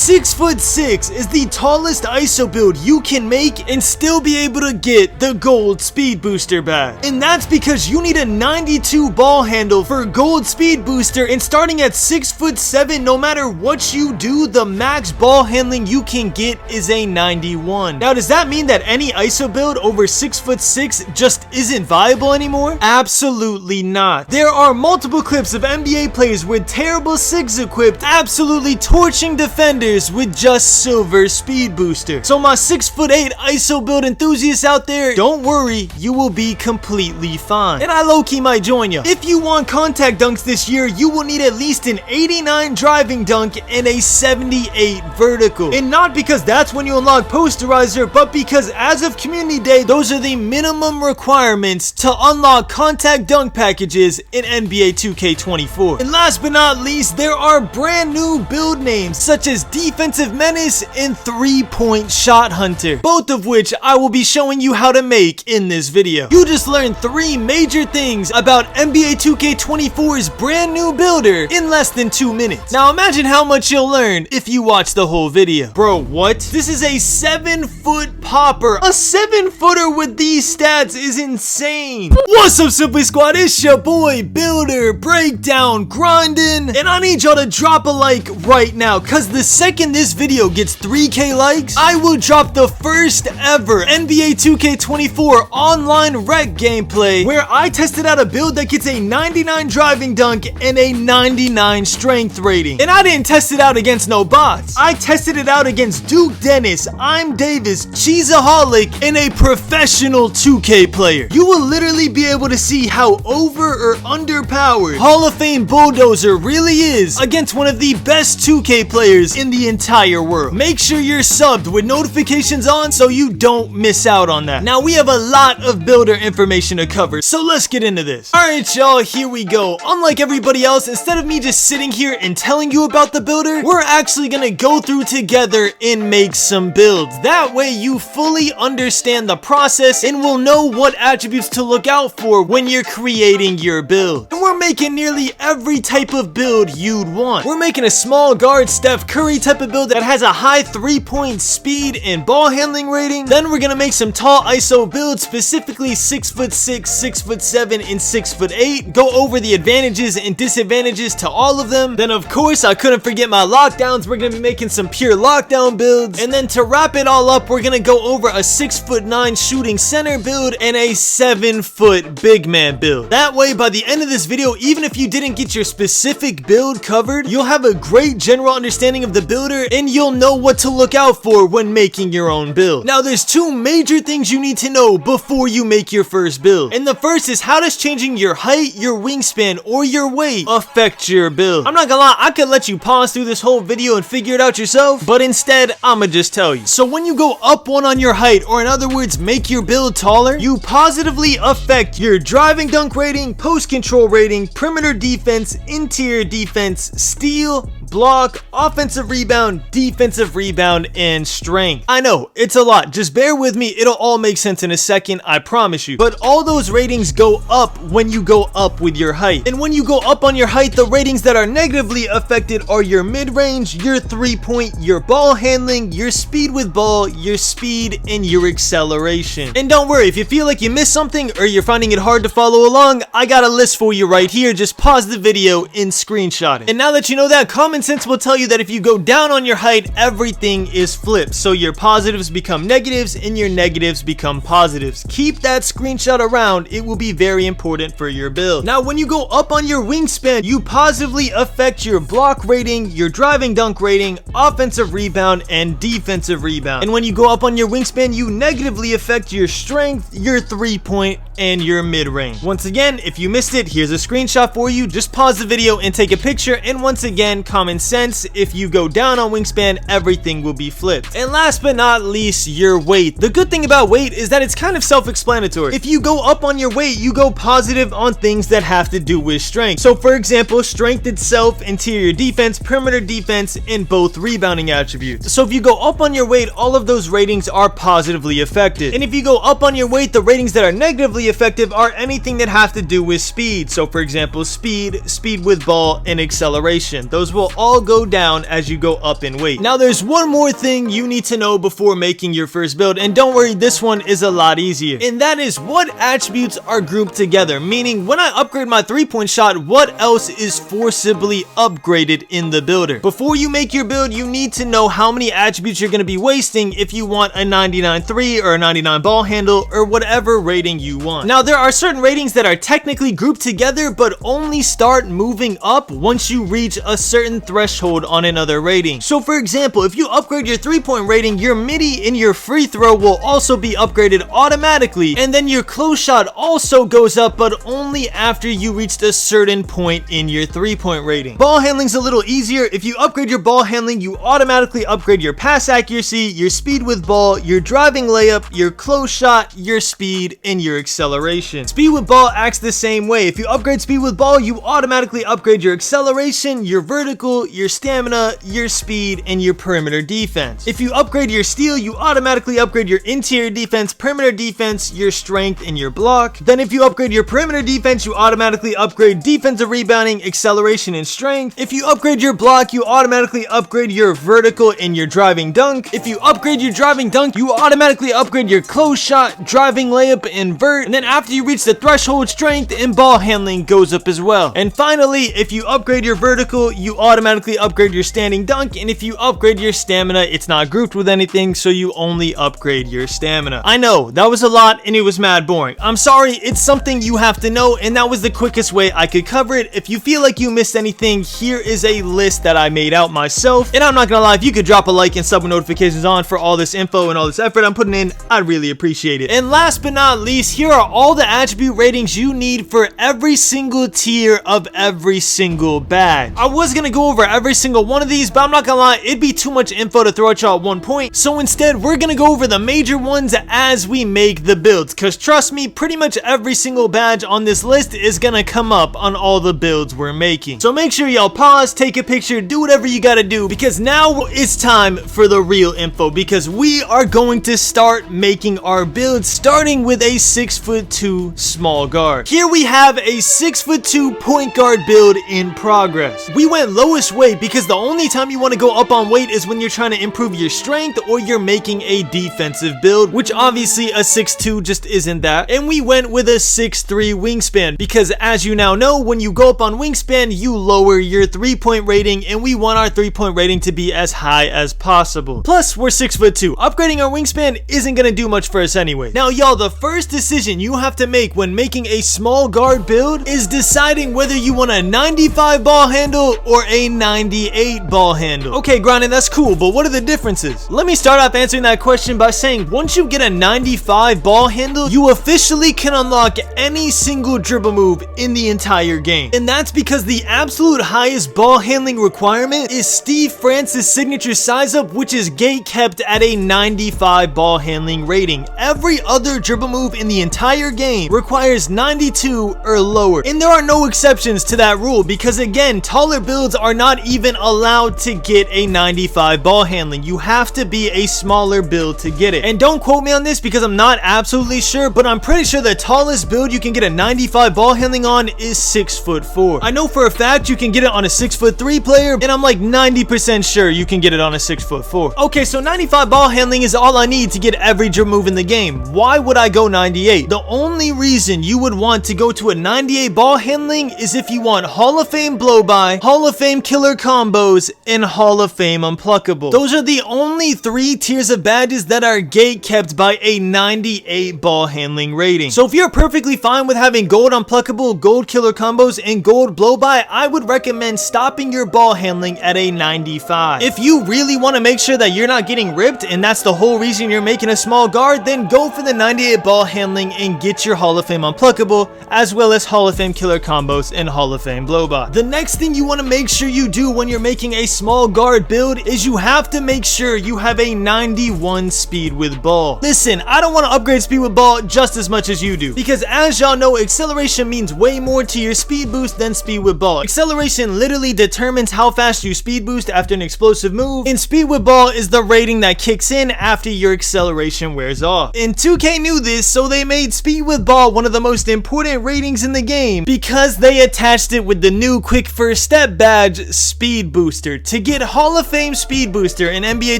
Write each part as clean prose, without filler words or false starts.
6'6" is the tallest ISO build you can make and still be able to get the gold speed booster badge. And that's because you need a 92 ball handle for gold speed booster, and starting at 6'7", no matter what you do, the max ball handling you can get is a 91. Now, does that mean that any ISO build over 6'6" just isn't viable anymore? Absolutely not. There are multiple clips of NBA players with terrible 6 equipped absolutely torching defenders with just silver speed booster. So my 6'8" ISO build enthusiasts out there, don't worry, you will be completely fine. And I low-key might join you. If you want contact dunks this year, you will need at least an 89 driving dunk and a 78 vertical. And not because that's when you unlock posterizer, but because as of community day, those are the minimum requirements to unlock contact dunk packages in NBA 2K24. And last but not least, there are brand new build names such as Defensive Menace and 3-Point Shot Hunter, both of which I will be showing you how to make in this video. You just learned 3 major things about NBA 2K24's brand new builder in less than 2 minutes. Now imagine how much you'll learn if you watch the whole video. Bro, what? This is a 7-foot popper. A 7-footer with these stats is insane. What's up, Simply Squad? It's your boy Builder Breakdown Grinding, and I need y'all to drop a like right now, cause the second this video gets 3K likes, I will drop the first ever NBA 2K24 online rec gameplay where I tested out a build that gets a 99 driving dunk and a 99 strength rating. And I didn't test it out against no bots. I tested it out against Duke Dennis, I'm Davis, Cheeseaholic, and a professional 2K player. You will literally be able to see how over or underpowered Hall of Fame Bulldozer really is against one of the best 2K players in the entire world. Make sure you're subbed with notifications on so you don't miss out on that. Now we have a lot of builder information to cover, so let's get into this. Alright y'all, here we go. Unlike everybody else, instead of me just sitting here and telling you about the builder, we're actually gonna go through together and make some builds. That way you fully understand the process and will know what attributes to look out for when you're creating your build. And we're making nearly every type of build you'd want. We're making a small guard Steph Curry type of build that has a high 3-point speed and ball handling rating. Then we're gonna make some tall ISO builds, specifically 6'6", 6'7", and 6'8". Go over the advantages and disadvantages to all of them. Then of course I couldn't forget my lockdowns. We're gonna be making some pure lockdown builds. And then to wrap it all up, we're gonna go over a 6'9" shooting center build and a 7-foot big man build. That way by the end of this video, even if you didn't get your specific build covered, you'll have a great general understanding of the builder and you'll know what to look out for when making your own build. Now there's 2 major things you need to know before you make your first build. And the first is, how does changing your height, your wingspan, or your weight affect your build? I'm not gonna lie, I could let you pause through this whole video and figure it out yourself, but instead I'ma just tell you. So when you go up 1 on your height, or in other words make your build taller, you positively affect your driving dunk rating, post control rating, perimeter defense, interior defense, steal, block, offensive rebound, defensive rebound, and strength. I know, it's a lot. Just bear with me. It'll all make sense in a second, I promise you. But all those ratings go up when you go up with your height. And when you go up on your height, the ratings that are negatively affected are your mid-range, your 3-point, your ball handling, your speed with ball, your speed, and your acceleration. And don't worry, if you feel like you missed something or you're finding it hard to follow along, I got a list for you right here. Just pause the video and screenshot it. And now that you know that, common sense will tell you that if you go down on your height, everything is flipped. So your positives become negatives and your negatives become positives. Keep that screenshot around. It will be very important for your build. Now, when you go up on your wingspan, you positively affect your block rating, your driving dunk rating, offensive rebound, and defensive rebound. And when you go up on your wingspan, you negatively affect your strength, your 3-point, and your mid-range. Once again, if you missed it, here's a screenshot for you. Just pause the video and take a picture. And once again, common sense, if you go down on wingspan, everything will be flipped. And last but not least, your weight. The good thing about weight is that it's kind of self-explanatory. If you go up on your weight, you go positive on things that have to do with strength. So for example, strength itself, interior defense, perimeter defense, and both rebounding attributes. So if you go up on your weight, all of those ratings are positively affected. And if you go up on your weight, the ratings that are negatively effective are anything that have to do with speed. So for example, speed with ball, and acceleration. Those will all go down as you go up in weight. Now there's one more thing you need to know before making your first build, and don't worry, this one is a lot easier, and that is what attributes are grouped together, meaning when I upgrade my 3-point shot, what else is forcibly upgraded in the builder. Before you make your build, you need to know how many attributes you're going to be wasting if you want a 99.3 or a 99 ball handle or whatever rating you want. Now there are certain ratings that are technically grouped together but only start moving up once you reach a certain threshold on another rating. So for example, if you upgrade your 3-point rating, your midi and your free throw will also be upgraded automatically, and then your close shot also goes up, but only after you reached a certain point in your 3-point rating. Ball handling's a little easier. If you upgrade your ball handling, you automatically upgrade your pass accuracy, your speed with ball, your driving layup, your close shot, your speed, and your acceleration. Speed with ball acts the same way. If you upgrade speed with ball, you automatically upgrade your acceleration, your vertical, your stamina, your speed, and your perimeter defense. If you upgrade your steal, you automatically upgrade your interior defense, perimeter defense, your strength, and your block. Then if you upgrade your perimeter defense, you automatically upgrade defensive rebounding, acceleration, and strength. If you upgrade your block, you automatically upgrade your vertical and your driving dunk. If you upgrade your driving dunk, you automatically upgrade your close shot, driving layup, and vert. And then after you reach the threshold, strength and ball handling goes up as well. And finally, if you upgrade your vertical, you automatically upgrade your standing dunk. And if you upgrade your stamina, it's not grouped with anything, so you only upgrade your stamina. I know, that was a lot and it was mad boring. I'm sorry, it's something you have to know, and that was the quickest way I could cover it. If you feel like you missed anything, here is a list that I made out myself. And I'm not gonna lie, if you could drop a like and sub with notifications on for all this info and all this effort I'm putting in, I'd really appreciate it. And last but not least, here are all the attribute ratings you need for every single tier of every single badge. I was gonna go over every single one of these, but I'm not gonna lie, it'd be too much info to throw at y'all at one point. So instead, we're gonna go over the major ones as we make the builds, because trust me, pretty much every single badge on this list is gonna come up on all the builds we're making. So make sure y'all pause, take a picture, do whatever you gotta do, because now it's time for the real info, because we are going to start making our builds, starting with a 6'2" small guard. Here we have a 6'2" point guard build in progress. We went lowest weight because the only time you want to go up on weight is when you're trying to improve your strength or you're making a defensive build, which obviously a 6'2" just isn't that. And we went with a 6'3" wingspan because, as you now know, when you go up on wingspan, you lower your 3-point rating, and we want our 3-point rating to be as high as possible. Plus, we're 6'2". Upgrading our wingspan isn't gonna do much for us anyway. Now, y'all, the first decision you have to make when making a small guard build is deciding whether you want a 95 ball handle or a 98 ball handle. Okay, Grindin', that's cool, but what are the differences? Let me start off answering that question by saying once you get a 95 ball handle, you officially can unlock any single dribble move in the entire game. And that's because the absolute highest ball handling requirement is Steve Francis' signature size up, which is gate kept at a 95 ball handling rating. Every other dribble move in the entire game requires 92 or lower. And there are no exceptions to that rule because, again, taller builds are not even allowed to get a 95 ball handling. You have to be a smaller build to get it. And don't quote me on this because I'm not absolutely sure, but I'm pretty sure the tallest build you can get a 95 ball handling on is 6'4". I know for a fact you can get it on a 6'3" player, and I'm like 90% sure you can get it on a 6'4". Okay, so 95 ball handling is all I need to get every dribble move in the game. Why would I go 98? The only reason you would want to go to a 98 ball handling is if you want Hall of Fame blow by, Hall of Fame killer combos, and Hall of Fame unpluckable. Those are the only 3 tiers of badges that are gate kept by a 98 ball handling rating. So if you're perfectly fine with having gold unpluckable, gold killer combos, and gold blow by, I would recommend stopping your ball handling at a 95. If you really want to make sure that you're not getting ripped, and that's the whole reason you're making a small guard, then go for the 98 ball handling and get your Hall of Fame unpluckable, as well as Hall of Fame killer combos and Hall of Fame blow by. The next thing you want to make sure you do when you're making a small guard build is you have to make sure you have a 91 speed with ball. Listen, I don't want to upgrade speed with ball just as much as you do, because as y'all know, acceleration means way more to your speed boost than speed with ball. Acceleration literally determines how fast you speed boost after an explosive move, and speed with ball is the rating that kicks in after your acceleration wears off. And 2K knew this, so they made speed with ball one of the most important ratings in the game because they attached it with the new quick first step badge, speed booster. To get Hall of Fame speed booster in NBA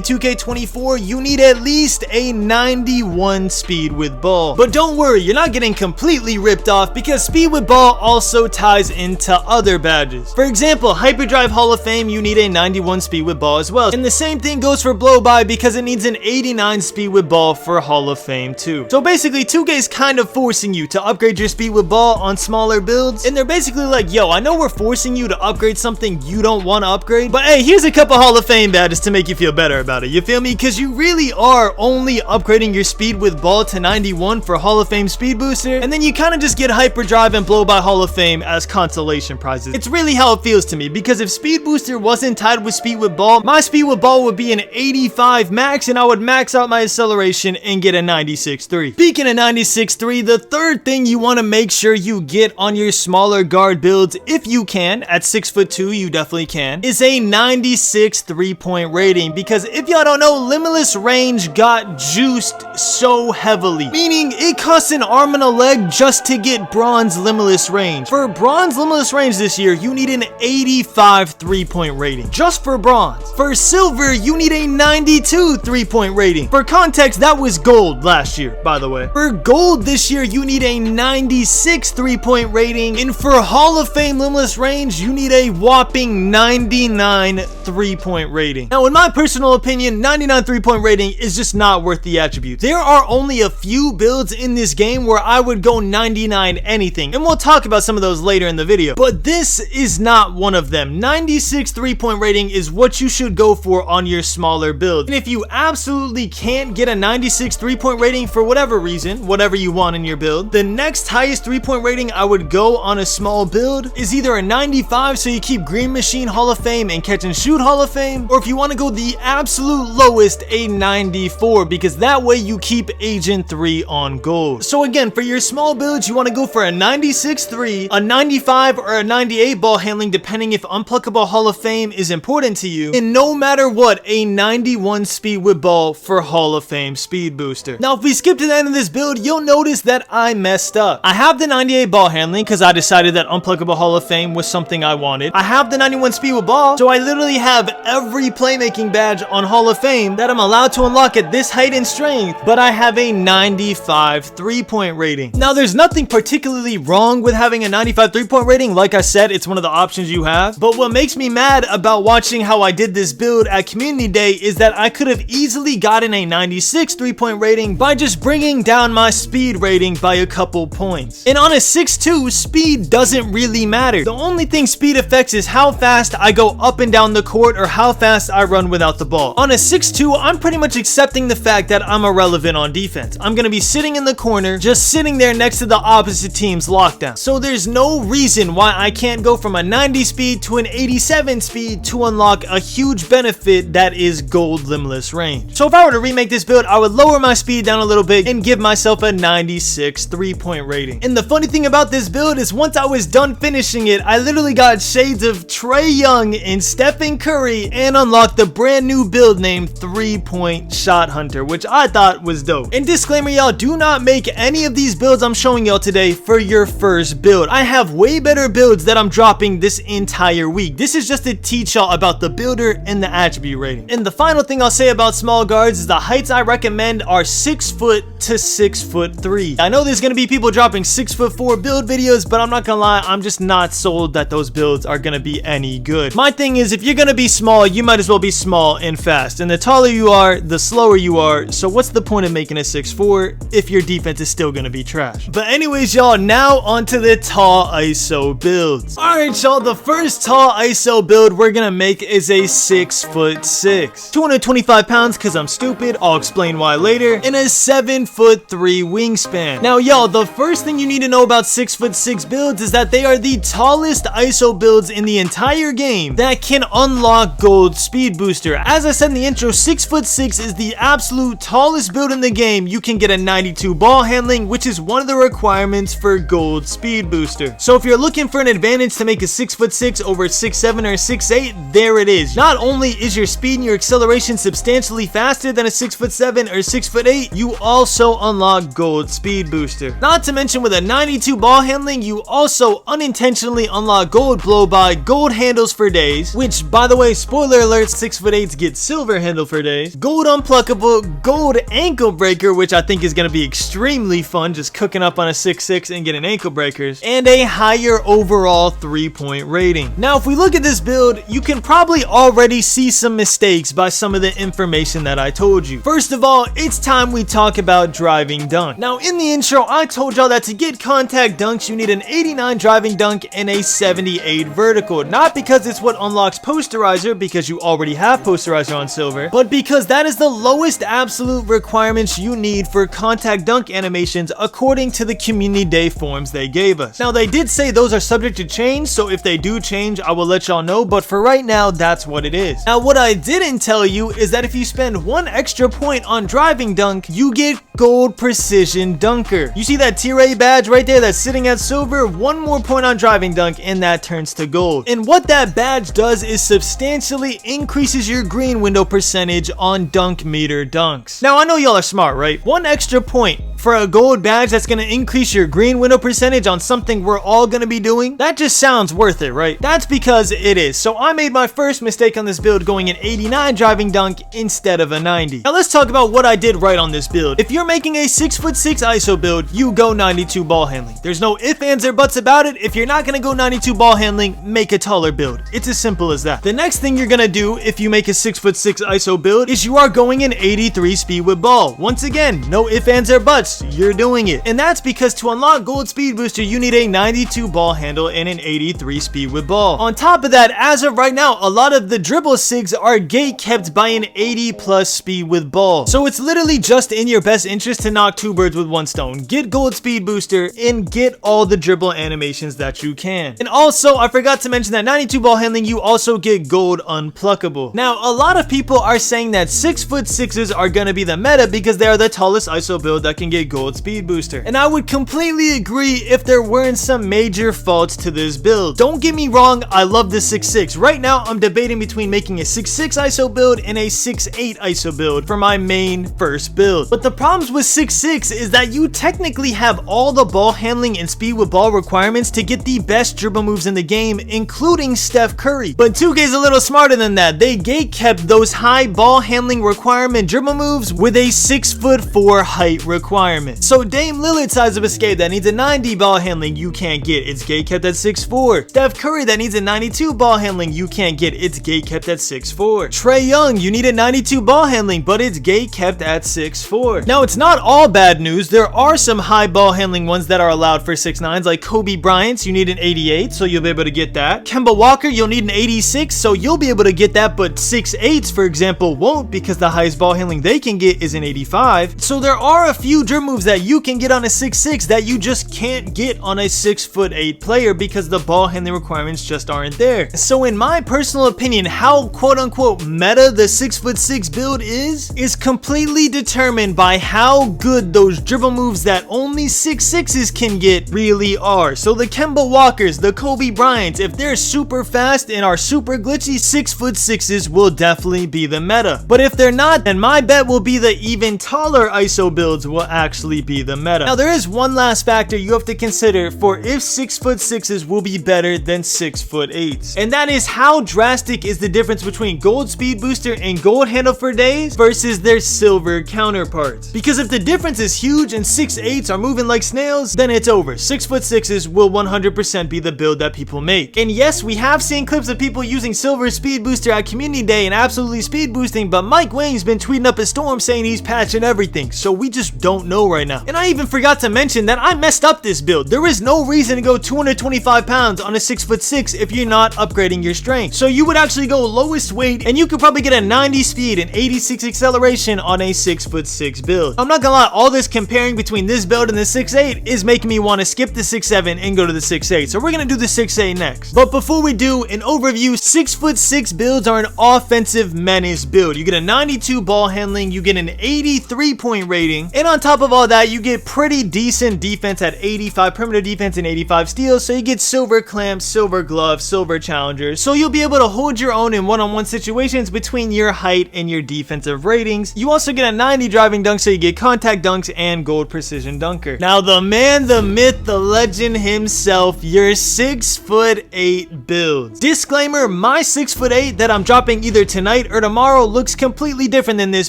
2K24, you need at least a 91 speed with ball. But don't worry, you're not getting completely ripped off because speed with ball also ties into other badges. For example, Hyperdrive Hall of Fame, you need a 91 speed with ball as well. And the same thing goes for Blow By because it needs an 89 speed with ball for Hall of Fame too. So basically 2K's kind of forcing you to upgrade your speed with ball on smaller builds, and they're basically like, yo, I know we're forcing you to upgrade something you don't want to upgrade, but hey, here's a couple Hall of Fame badges to make you feel better about it, you feel me? Because you really are only upgrading your speed with ball to 91 for Hall of Fame speed booster, and then you kind of just get Hyperdrive and Blow By Hall of Fame as consolation prizes. It's really how it feels to me, because if speed booster wasn't tied with speed with ball, my speed with ball would be an 85 max, and I would max out my acceleration and get a 96.3. Speaking of 96.3, the third thing you want to make sure you get on your smaller guard builds, if you can, at 6'2", you definitely can, is a 96 3-point rating. Because if y'all don't know, Limitless Range got juiced so heavily, meaning it costs an arm and a leg just to get Bronze Limitless Range. For Bronze Limitless Range this year, you need an 85 3-point rating, just for Bronze. For Silver, you need a 92 3-point rating. For context, that was Gold last year, by the way. For Gold this year, you need a 96 3-point rating, and for Hall of Fame Limitless Range, you need a whopping 99 3-point rating. Now, in my personal opinion, 99 3-point rating is just not worth the attributes. There are only a few builds in this game where I would go 99 anything, and we'll talk about some of those later in the video, but this is not one of them. 96 3-point rating is what you should go for on your smaller build. And if you absolutely can't get a 96 3-point rating for whatever reason, whatever you want in your build, the next highest 3-point rating I would go on a small build is either a 95, so you keep Green Machine Hall of Fame and Catch and Shoot Hall of Fame, or if you want to go the absolute lowest, a 94, because that way you keep Agent 3 on gold. So again, for your small builds, you want to go for a 96 3, a 95, or a 98 ball handling, depending if Unpluckable Hall of Fame is important to you, and no matter what, a 91 speed with ball for Hall of Fame speed booster. Now, if we skip to the end of this build, you'll notice that I messed up. I have the 98 ball handling because I decided that Unpluckable Hall of Fame was something I wanted. I have the 91 speed with ball, so I literally have every playmaking badge on Hall of Fame that I'm allowed to unlock at this height and strength, but I have a 95 3-point rating. Now, there's nothing particularly wrong with having a 95 3-point rating. Like I said, it's one of the options you have, but what makes me mad about watching how I did this build at Community Day is that I could have easily gotten a 96 3-point rating by just bringing down my speed rating by a couple points. And on a 6'2", speed doesn't really matter. The only thing speed affects is how fast I go up and down the court or how fast I run without the ball. On a 6'2", I'm pretty much accepting the fact that I'm irrelevant on defense. I'm going to be sitting in the corner, just sitting there next to the opposite team's lockdown. So there's no reason why I can't go from a 90 speed to an 87 speed to unlock a huge benefit that is Gold Limitless Range. So if I were to remake this build, I would lower my speed down a little bit and give myself a 96 3-point rating. And the funny thing about this build is once I was done finishing it, I literally got shades of Trae Young and Stephen Curry and unlocked the brand new build named 3-Point Shot Hunter, which I thought was dope. And disclaimer, y'all, do not make any of these builds I'm showing y'all today for your first build. I have way better builds that I'm dropping this entire week. This is just to teach y'all about the builder and the attribute rating. And the final thing I'll say about small guards is the heights I recommend are 6 foot to 6'3". I know there's gonna be people dropping 6'4" build videos, but I'm not gonna lie, I'm just not sold that those builds are gonna be any good. My thing is, if you're gonna be small, you might as well be small and fast. And the taller you are, the slower you are. So what's the point of making a 6'4" if your defense is still gonna be trash? But anyways, y'all, now onto the tall ISO builds. Alright, y'all, the first tall ISO build we're gonna make is a 6'6", 225 pounds because I'm stupid, I'll explain why later, and a 7'3" wingspan. Now, y'all, the first thing you need to know about 6'6" builds is that they are the tallest ISO builds in the entire game that can unlock unlock Gold Speed Booster. As I said in the intro, 6'6" is the absolute tallest build in the game. You can get a 92 ball handling, which is one of the requirements for Gold Speed Booster. So if you're looking for an advantage to make a 6'6" over 6'7" or 6'8", there it is. Not only is your speed and your acceleration substantially faster than a 6'7" or 6'8", you also unlock Gold Speed Booster. Not to mention, with a 92 ball handling, you also unintentionally unlock Gold Blow by, Gold Handles for Days, which, by the way, spoiler alert, 6'8" get Silver Handle for Days, Gold Unpluckable, Gold Ankle Breaker, which I think is going to be extremely fun, just cooking up on a 6'6" and getting ankle breakers, and a higher overall 3-point rating. Now, if we look at this build, you can probably already see some mistakes by some of the information that I told you. First of all, it's time we talk about driving dunk. Now, in the intro, I told y'all that to get contact dunks, you need an 89 driving dunk and a 78 vertical. Not because it's what unlocks posterizer, because you already have posterizer on silver, but because that is the lowest absolute requirements you need for contact dunk animations according to the community day forms they gave us. Now, they did say those are subject to change, so if they do change, I will let y'all know, but for right now, that's what it is. Now, what I didn't tell you is that if you spend 1 extra point on driving dunk, you get Gold Precision Dunker. You see that tier A badge right there that's sitting at silver? 1 more point on driving dunk and that turns to gold. And what that badge does is substantially increases your green window percentage on dunk meter dunks. Now, I know y'all are smart, right? 1 extra point for a gold badge that's going to increase your green window percentage on something we're all going to be doing? That just sounds worth it, right? That's because it is. So I made my first mistake on this build going an 89 driving dunk instead of a 90. Now let's talk about what I did right on this build. If you're making a 6'6" ISO build, you go 92 ball handling. There's no ifs, ands, or buts about it. If you're not going to go 92 ball handling, make a taller build. It's as simple as that. The next thing you're going to do if you make a 6'6" ISO build is you are going an 83 speed with ball. Once again, no ifs, ands, or buts. You're doing it. And that's because to unlock Gold Speed Booster, you need a 92 ball handle and an 83 speed with ball. On top of that, as of right now, a lot of the dribble sigs are gate kept by an 80 plus speed with ball. So it's literally just in your best interest to knock 2 birds with 1 stone. Get Gold Speed Booster and get all the dribble animations that you can. And also, I forgot to mention that 92 ball handling, you also get Gold Unpluckable. Now, a lot of people are saying that 6'6" are going to be the meta because they are the tallest ISO build that can get Gold Speed Booster. And I would completely agree if there weren't some major faults to this build. Don't get me wrong, I love the 6'6". Right now, I'm debating between making a 6'6" ISO build and a 6'8" ISO build for my main first build. But the problems with 6'6" is that you technically have all the ball handling and speed with ball requirements to get the best dribble moves in the game, including Steph Curry. But 2K is a little smarter than that. They gate kept those high ball handling requirement dribble moves with a 6'4" height requirement. So Dame Lillard size of escape that needs a 90 ball handling, you can't get. It's gate kept at 6'4". Steph Curry that needs a 92 ball handling, you can't get. It's gate kept at 6'4". Trae Young, you need a 92 ball handling, but it's gate kept at 6'4". Now, it's not all bad news. There are some high ball handling ones that are allowed for 6'9s, like Kobe Bryant's, you need an 88, so you'll be able to get that. Kemba Walker, you'll need an 86, so you'll be able to get that, but 6'8s, for example, won't because the highest ball handling they can get is an 85. So there are a few dribble moves that you can get on a 6'6" that you just can't get on a 6'8" player because the ball handling requirements just aren't there. So in my personal opinion, how quote-unquote meta the 6'6" build is completely determined by how good those dribble moves that only 6'6s can get really are. So the Kemba Walkers, the Kobe Bryants, if they're super fast and are super glitchy, 6'6s will definitely be the meta. But if they're not, then my bet will be the even taller ISO builds will actually be the meta. Now, there is one last factor you have to consider for if 6'6s will be better than 6'8s, and that is how drastic is the difference between Gold Speed Booster and Gold Handle for Days versus their silver counterparts. Because if the difference is huge and 6'8s are moving like snails, then it's over. 6'6s will 100% be the build that people make. And yes, we have seen clips of people using Silver Speed Booster at Community Day and absolutely speed boosting, but Mike Wang's been tweeting up a storm saying he's patching everything, so we just don't know know right now. And I even forgot to mention that I messed up this build. There is no reason to go 225 pounds on a 6'6" if you're not upgrading your strength. So you would actually go lowest weight and you could probably get a 90 speed and 86 acceleration on a 6'6" build. I'm not gonna lie, all this comparing between this build and the 6'8" is making me want to skip the 6'7" and go to the 6'8". So we're gonna do the 6'8" next. But before we do, an overview, 6'6" builds are an offensive menace build. You get a 92 ball handling, you get an 83 point rating, and on top of all that, you get pretty decent defense at 85 perimeter defense and 85 steals. So you get silver clamps, silver gloves, silver challengers. So you'll be able to hold your own in one-on-one situations between your height and your defensive ratings. You also get a 90 driving dunk, so you get contact dunks and gold precision dunker. Now the man, the myth, the legend himself, your 6'8" build. Disclaimer, my 6'8" that I'm dropping either tonight or tomorrow looks completely different than this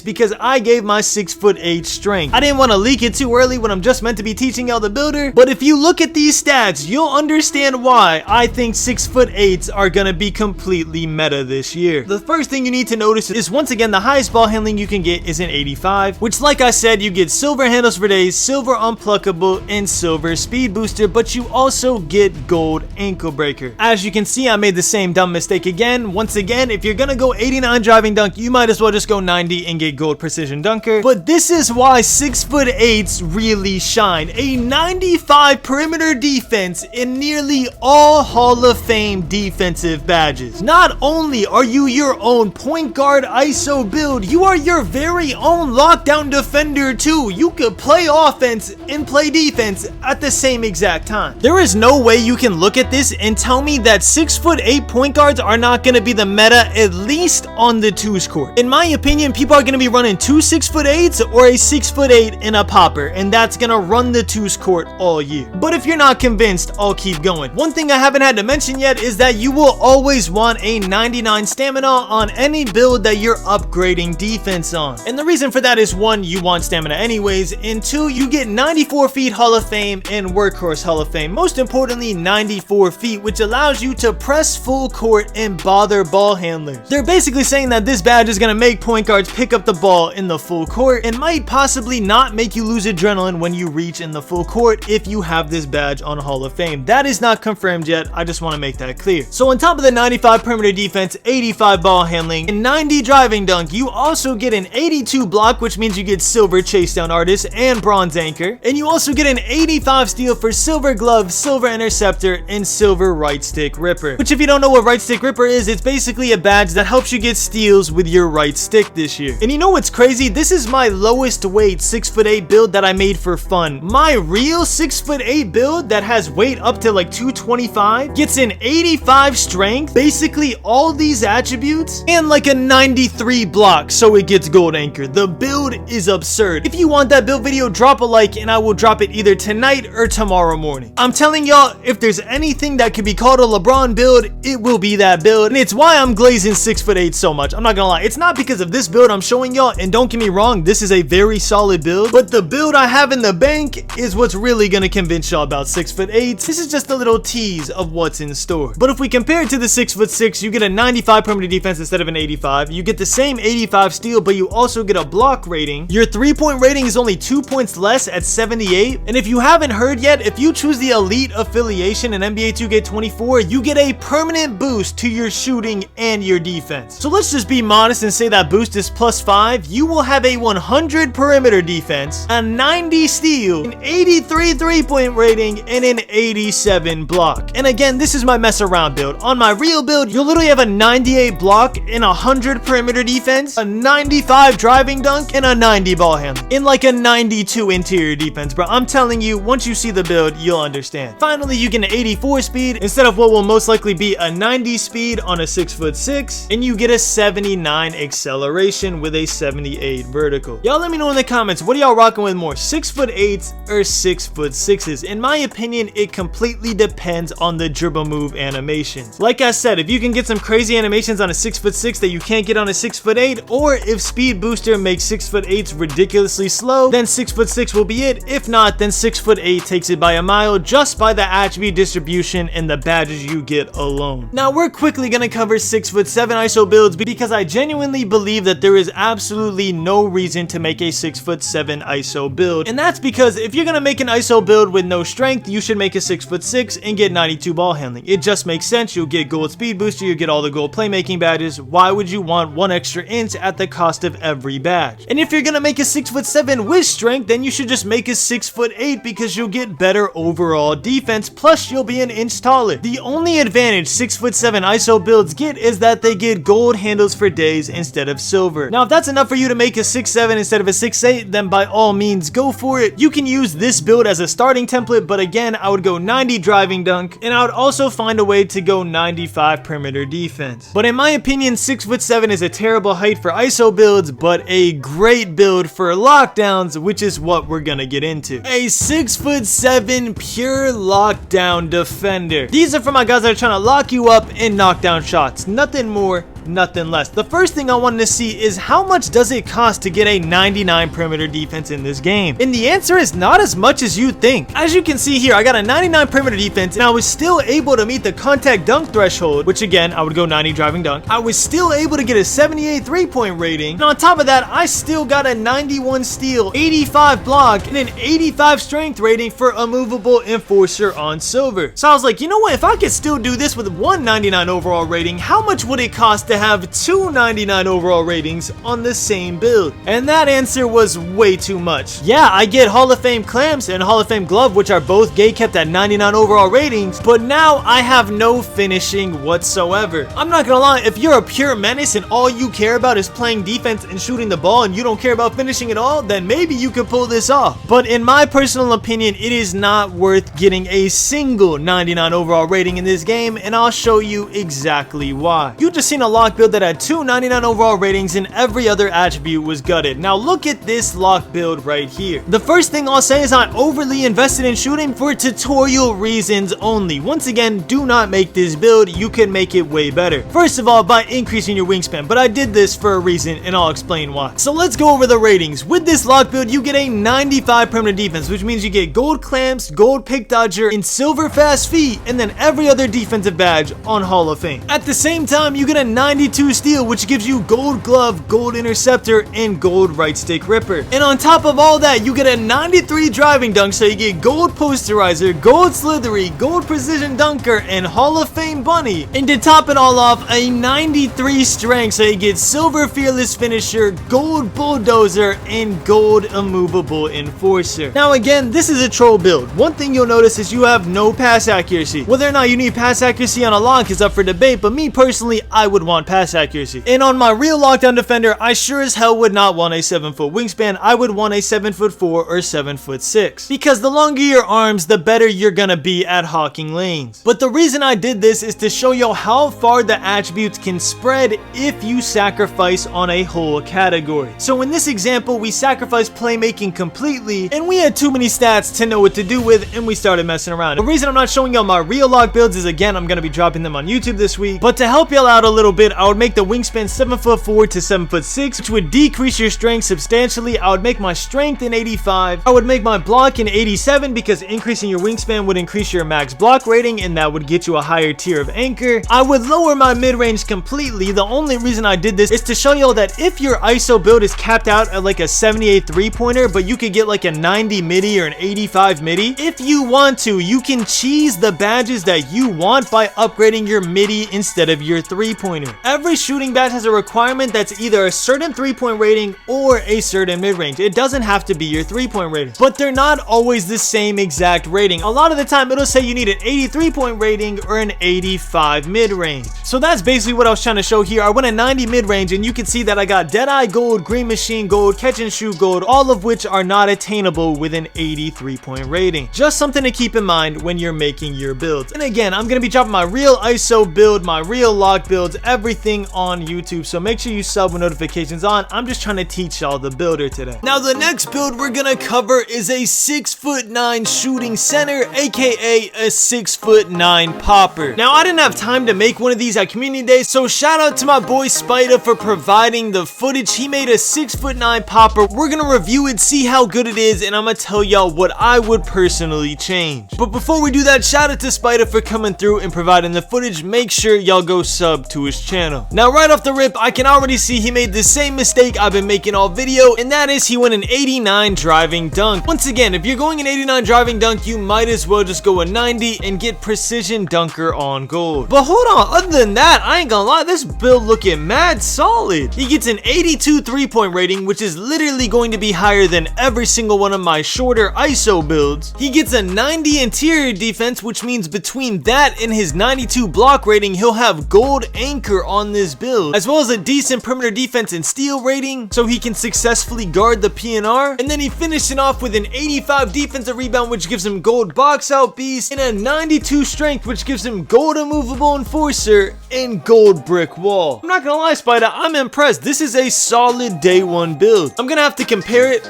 because I gave my 6'8" strength. I didn't want to leak it too early when I'm just meant to be teaching y'all the builder, but if you look at these stats, you'll understand why I think 6'8" are gonna be completely meta this year. The first thing you need to notice is, once again, the highest ball handling you can get is an 85, which, like I said, you get silver handles for days, silver unpluckable, and silver speed booster, but you also get gold ankle breaker. As you can see, I made the same dumb mistake again. Once again, if you're gonna go 89 driving dunk, you might as well just go 90 and get gold precision dunker. But this is why 6'8" really shine. A 95 perimeter defense in nearly all Hall of Fame defensive badges. Not only are you your own point guard ISO build, you are your very own lockdown defender too. You could play offense and play defense at the same exact time. There is no way you can look at this and tell me that 6'8" point guards are not going to be the meta, at least on the 2s court. In my opinion, people are going to be running 2 6'8" or a 6'8" in a popper, and that's going to run the 2s court all year. But if you're not convinced, I'll keep going. One thing I haven't had to mention yet is that you will always want a 99 stamina on any build that you're upgrading defense on. And the reason for that is, 1, you want stamina anyways, and 2, you get 94 feet Hall of Fame and Workhorse Hall of Fame. Most importantly, 94 feet, which allows you to press full court and bother ball handlers. They're basically saying that this badge is going to make point guards pick up the ball in the full court and might possibly not make you lose adrenaline when you reach in the full court if you have this badge on Hall of Fame. That is not confirmed yet. I just want to make that clear. So on top of the 95 perimeter defense, 85 ball handling, and 90 driving dunk, you also get an 82 block, which means you get silver chase down artist and bronze anchor. And you also get an 85 steal for silver glove, silver interceptor, and silver right stick ripper. Which, if you don't know what right stick ripper is, it's basically a badge that helps you get steals with your right stick this year. And you know what's crazy? This is my lowest weight 6'8" build that I made for fun. My real 6'8" build that has weight up to like 225 gets an 85 strength, basically all these attributes, and like a 93 block, so it gets gold anchor. The build is absurd. If you want that build video, drop a like and I will drop it either tonight or tomorrow morning. I'm telling y'all, if there's anything that could be called a LeBron build, it will be that build, and it's why I'm glazing 6'8" so much. I'm not gonna lie, it's not because of this build I'm showing y'all, and don't get me wrong, this is a very solid build, but the build I have in the bank is what's really gonna convince y'all about 6'8". This is just a little tease of what's in store. But if we compare it to the 6'6", you get a 95 perimeter defense instead of an 85. You get the same 85 steal, but you also get a block rating. Your 3-point rating is only 2 points less at 78. And if you haven't heard yet, if you choose the elite affiliation in NBA 2K24, you get a permanent boost to your shooting and your defense. So let's just be modest and say that boost is +5. You will have a 100 perimeter defense, a 90 steal, an 83 3-point rating, and an 87 block. And again, this is my mess around build. On my real build, you'll literally have a 98 block and 100 perimeter defense, a 95 driving dunk, and a 90 ball handling, in like a 92 interior defense, bro. I'm telling you, once you see the build, you'll understand. Finally, you get an 84 speed instead of what will most likely be a 90 speed on a 6'6", and you get a 79 acceleration with a 78 vertical. Y'all let me know in the comments, what are y'all rocking with more, 6'8" or 6'6"? In my opinion, it completely depends on the dribble move animations. Like I said, if you can get some crazy animations on a 6'6" that you can't get on a 6'8", or if speed booster makes 6'8" ridiculously slow, then 6'6" will be it. If not, then 6'8" takes it by a mile just by the attribute distribution and the badges you get alone. Now we're quickly gonna cover 6'7" ISO builds because I genuinely believe that there is absolutely no reason to make a 6'7" ISO build. And that's because if you're gonna make an ISO build with no strength, you should make a 6'6" and get 92 ball handling. It just makes sense. You'll get gold speed booster, you get all the gold playmaking badges. Why would you want 1 extra inch at the cost of every badge? And if you're gonna make a 6'7" with strength, then you should just make a 6'8" because you'll get better overall defense, plus you'll be an inch taller. The only advantage 6'7" ISO builds get is that they get gold handles for days instead of silver. Now if that's enough for you to make a 6'7" instead of a 6'8", then by all means go for it. You can use this build as a starting template, but again I would go 90 driving dunk, and I would also find a way to go 95 perimeter defense. But in my opinion, 6'7" is a terrible height for ISO builds, but a great build for lockdowns, which is what we're gonna get into. A 6'7" pure lockdown defender. These are for my guys that are trying to lock you up and knock down shots. Nothing more, nothing less. The first thing I wanted to see is how much does it cost to get a 99 perimeter defense in this game? And the answer is not as much as you think. As you can see here, I got a 99 perimeter defense and I was still able to meet the contact dunk threshold, which again, I would go 90 driving dunk. I was still able to get a 78 3-point rating. And on top of that, I still got a 91 steal, 85 block, and an 85 strength rating for a movable enforcer on silver. So I was like, you know what? If I could still do this with 199 overall rating, how much would it cost to have 299 overall ratings on the same build? And that answer was way too much. Yeah, I get Hall of Fame clamps and Hall of Fame glove, which are both gate kept at 99 overall ratings, but now I have no finishing whatsoever. I'm not gonna lie, if you're a pure menace and all you care about is playing defense and shooting the ball and you don't care about finishing at all, then maybe you could pull this off. But in my personal opinion, it is not worth getting a single 99 overall rating in this game, and I'll show you exactly why. You just seen a lock build that had 299 overall ratings and every other attribute was gutted. Now look at this lock build right here. The first thing I'll say is I overly invested in shooting for tutorial reasons only. Once again, do not make this build. You can make it way better. First of all, by increasing your wingspan, but I did this for a reason and I'll explain why. So let's go over the ratings. With this lock build, you get a 95 perimeter defense, which means you get gold clamps, gold pick dodger, and silver fast feet, and then every other defensive badge on Hall of Fame. At the same time, you get a 92 steal, which gives you gold glove, gold interceptor, and gold right stick ripper. And on top of all that, you get a 93 driving dunk, so you get gold posterizer, gold slithery, gold precision dunker, and Hall of Fame bunny. And to top it all off, a 93 strength, so you get silver fearless finisher, gold bulldozer, and gold immovable enforcer. Now again, this is a troll build. One thing you'll notice is you have no pass accuracy. Whether or not you need pass accuracy on a lock is up for debate, but me personally, I would want pass accuracy. And on my real lockdown defender, I sure as hell would not want a 7-foot wingspan. I would want a 7'4" or 7'6", because the longer your arms, the better you're gonna be at hawking lanes. But the reason I did this is to show you how far the attributes can spread if you sacrifice on a whole category. So in this example, we sacrificed playmaking completely, and we had too many stats to know what to do with, and we started messing around. The reason I'm not showing y'all my real lock builds is, again, I'm gonna be dropping them on YouTube this week, but to help y'all out a little bit, I would make the wingspan 7'4" to 7'6", which would decrease your strength substantially. I would make my strength in 85. I would make my block in 87 because increasing your wingspan would increase your max block rating, and that would get you a higher tier of anchor. I would lower my mid-range completely. The only reason I did this is to show y'all that if your ISO build is capped out at like a 78 3-pointer, but you could get like a 90 midi or an 85 midi, if you want to, you can cheese the badges that you want by upgrading your midi instead of your 3-pointer. Every shooting badge has a requirement that's either a certain 3-point rating or a certain mid-range. It doesn't have to be your 3-point rating, but they're not always the same exact rating. A lot of the time it'll say you need an 83-point rating or an 85 mid-range. So that's basically what I was trying to show here. I went a 90 mid-range, and you can see that I got Deadeye gold, Green Machine gold, Catch and Shoot gold, all of which are not attainable with an 83-point rating. Just something to keep in mind when you're making your builds. And again, I'm going to be dropping my real ISO build, my real lock builds, everything on YouTube, so make sure you sub with notifications on. I'm just trying to teach y'all the builder today. Now the next build we're gonna cover is a 6'9" shooting center, aka a 6'9" popper. Now I didn't have time to make one of these at community day, so shout out to my boy Spider for providing the footage. He made a 6'9" popper. We're gonna review it, see how good it is, and I'm gonna tell y'all what I would personally change. But before we do that, shout out to Spider for coming through and providing the footage. Make sure y'all go sub to his channel. channel. Now right off the rip, I can already see he made the same mistake I've been making all video, and that is he went an 89 driving dunk. Once again, if you're going an 89 driving dunk, you might as well just go a 90 and get precision dunker on gold. But hold on, other than that, I ain't gonna lie, this build looking mad solid. He gets an 82 3-point rating, which is literally going to be higher than every single one of my shorter ISO builds. He gets a 90 interior defense, which means between that and his 92 block rating, he'll have gold anchor on this build, as well as a decent perimeter defense and steal rating, so he can successfully guard the PNR. And then he finished it off with an 85 defensive rebound, which gives him gold box out beast, and a 92 strength, which gives him gold immovable enforcer and gold brick wall. I'm not gonna lie, Spider, I'm impressed. This is a solid day one build. I'm gonna have to compare it.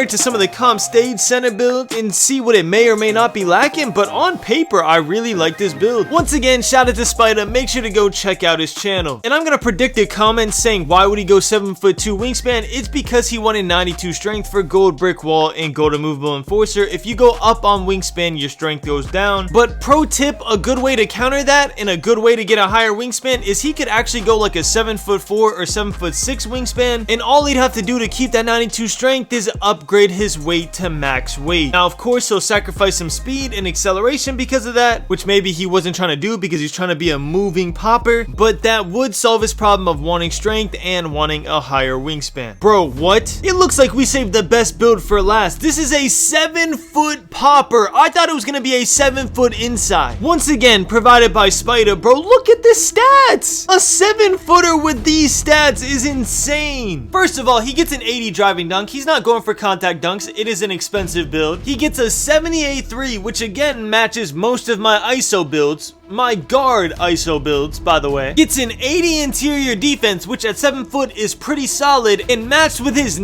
To some of the comp stage center builds and see what it may or may not be lacking, but on paper, I really like this build. Once again, shout out to Spider. Make sure to go check out his channel. And I'm gonna predict a comment saying, why would he go 7'2" wingspan? It's because he wanted 92 strength for gold brick wall and gold immovable enforcer. If you go up on wingspan, your strength goes down. But pro tip, a good way to counter that and a good way to get a higher wingspan is he could actually go like a 7'4" or 7'6" wingspan, and all he'd have to do to keep that 92 strength is upgrade his weight to max weight. Now, of course, he'll sacrifice some speed and acceleration because of that, which maybe he wasn't trying to do because he's trying to be a moving popper, but that would solve his problem of wanting strength and wanting a higher wingspan. Bro, what? It looks like we saved the best build for last. This is a 7-foot popper. I thought it was gonna be a 7-foot inside. Once again, provided by Spider. Bro, look at the stats. A 7-footer with these stats is insane. First of all, he gets an 80 driving dunk. He's not going for contact dunks. It is an expensive build. He gets a 78 3, which again matches most of my ISO builds. My guard ISO builds, by the way. Gets an 80 interior defense, which at 7 foot is pretty solid, and matched with his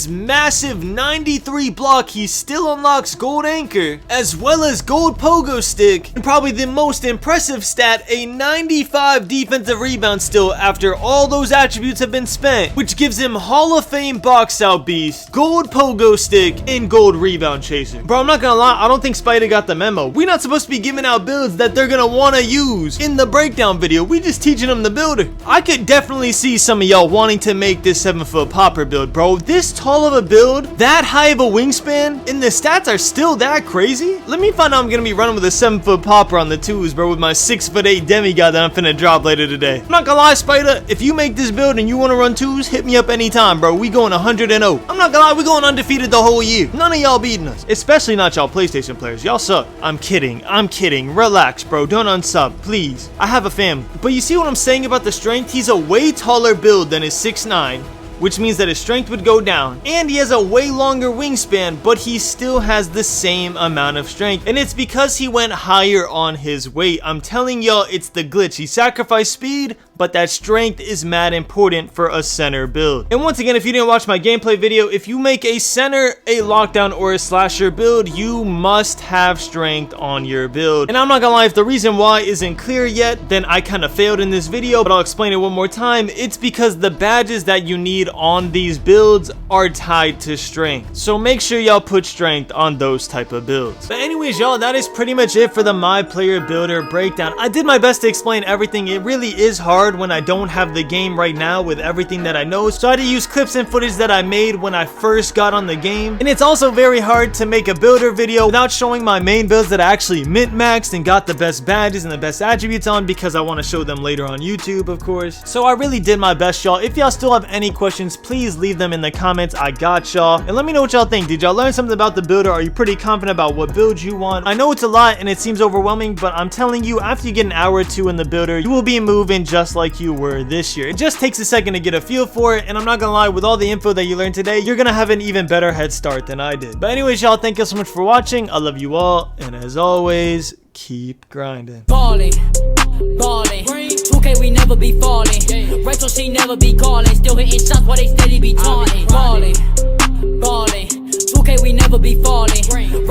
massive 93 block, he still unlocks gold anchor, as well as gold pogo stick, and probably the most impressive stat, a 95 defensive rebound still after all those attributes have been spent, which gives him Hall of Fame box out beast, gold pogo stick, and gold rebound chaser. Bro, I'm not gonna lie, I don't think Spider got the memo. We're not supposed to be giving out builds that they're gonna want to use in the breakdown video. We just teaching them the builder. I could definitely see some of y'all wanting to make this 7-foot popper build, bro. This tall of a build, that high of a wingspan, and the stats are still that crazy. Let me find out I'm gonna be running with a 7-foot popper on the twos, bro, with my 6'8" demigod that I'm finna drop later today. I'm not gonna lie, Spider, if you make this build and you want to run twos, hit me up anytime, bro. We going 100-0. I'm not gonna lie, we going undefeated the whole year. None of y'all beating us, especially not y'all PlayStation players. Y'all suck. I'm kidding. Relax, bro. Don't unsub, please. I have a fam. But you see what I'm saying about the strength? He's a way taller build than his 6'9", which means that his strength would go down, and he has a way longer wingspan, but he still has the same amount of strength, and it's because he went higher on his weight. I'm telling y'all, it's the glitch. He sacrificed speed, but that strength is mad important for a center build. And once again, if you didn't watch my gameplay video, if you make a center, a lockdown, or a slasher build, you must have strength on your build. And I'm not gonna lie, if the reason why isn't clear yet, then I kind of failed in this video, but I'll explain it one more time. It's because the badges that you need on these builds are tied to strength, so make sure y'all put strength on those type of builds. But anyways, y'all, that is pretty much it for the My Player Builder breakdown. I did my best to explain everything. It really is hard when I don't have the game right now with everything that I know, so I had to use clips and footage that I made when I first got on the game. And it's also very hard to make a builder video without showing my main builds that I actually min-maxed and got the best badges and the best attributes on, because I want to show them later on YouTube, of course. So I really did my best, y'all. If y'all still have any questions, please leave them in the comments. I got y'all. And let me know what y'all think. Did y'all learn something about the builder? Are you pretty confident about what build you want? I know it's a lot and it seems overwhelming, but I'm telling you, after you get an hour or two in the builder, you will be moving just like you were this year. It just takes a second to get a feel for it, and I'm not gonna lie, with all the info that you learned today, you're gonna have an even better head start than I did. But anyways, y'all, thank you so much for watching. I love you all, and as always, keep grinding. Ballin', 2K, we never be falling. Rachel, she never be calling. Still hitting shots while they steady be taunting. Ballin', 2K, we never be falling. Rachel